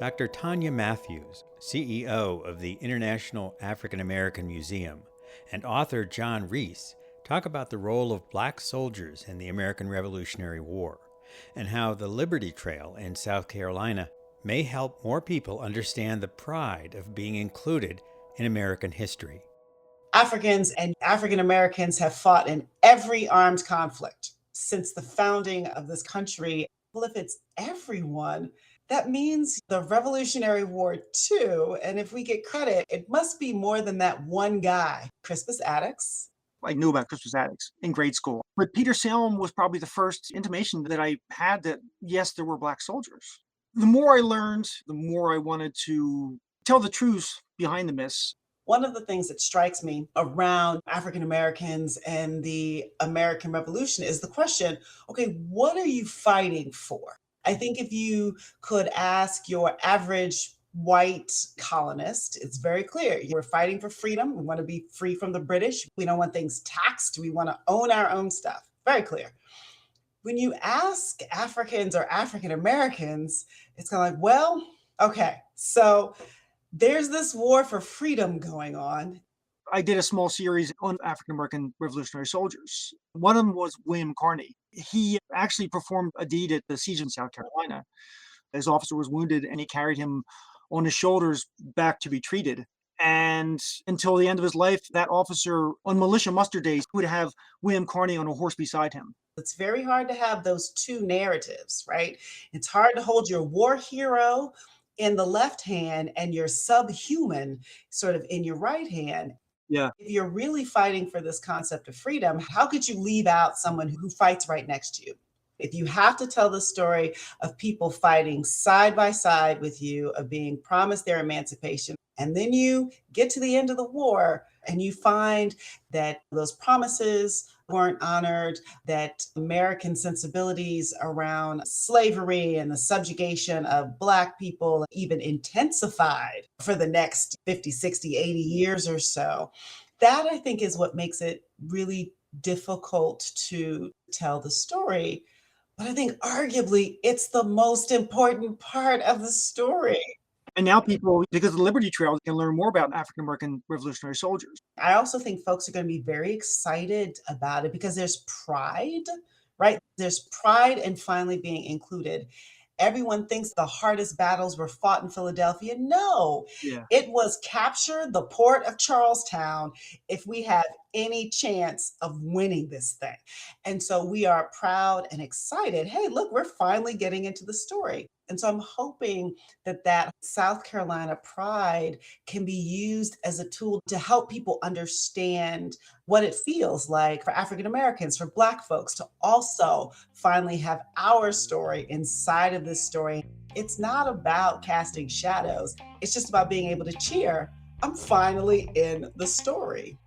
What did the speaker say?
Dr. Tonya Matthews, CEO of the International African American Museum, and author John Rees talk about the role of black soldiers in the American Revolutionary War and how the Liberty Trail in South Carolina may help more people understand the pride of being included in American history. Africans and African Americans have fought in every armed conflict since the founding of this country. Well, if it's everyone, that means the Revolutionary War too. And if we get credit, it must be more than that one guy, Crispus Attucks. I knew about Crispus Attucks in grade school, but Peter Salem was probably the first intimation that I had that, yes, there were black soldiers. The more I learned, the more I wanted to tell the truth behind the myths. One of the things that strikes me around African Americans and the American Revolution is the question, okay, what are you fighting for? I think if you could ask your average white colonist, it's very clear. We're fighting for freedom. We want to be free from the British. We don't want things taxed. We want to own our own stuff. Very clear. When you ask Africans or African Americans, it's kind of like, well, okay, so there's this war for freedom going on. I did a small series on African American revolutionary soldiers. One of them was William Carney. He actually performed a deed at the siege in South Carolina. His officer was wounded and he carried him on his shoulders back to be treated. And until the end of his life, that officer on militia muster days would have William Carney on a horse beside him. It's very hard to have those two narratives, right? It's hard to hold your war hero in the left hand and your subhuman sort of in your right hand. Yeah. If you're really fighting for this concept of freedom, how could you leave out someone who fights right next to you? If you have to tell the story of people fighting side by side with you, of being promised their emancipation, and then you get to the end of the war and you find that those promises weren't honored, that American sensibilities around slavery and the subjugation of Black people even intensified for the next 50, 60, 80 years or so. That, I think, is what makes it really difficult to tell the story. But I think arguably it's the most important part of the story. And now people, because of the Liberty Trail, can learn more about African American revolutionary soldiers. I also think folks are going to be very excited about it because there's pride, right? There's pride in finally being included. Everyone thinks the hardest battles were fought in Philadelphia. No, It was capture the port of Charlestown if we have any chance of winning this thing. And so we are proud and excited. Hey, look, we're finally getting into the story. And so I'm hoping that that South Carolina pride can be used as a tool to help people understand what it feels like for African Americans, for Black folks to also finally have our story inside of this story. It's not about casting shadows. It's just about being able to cheer. I'm finally in the story.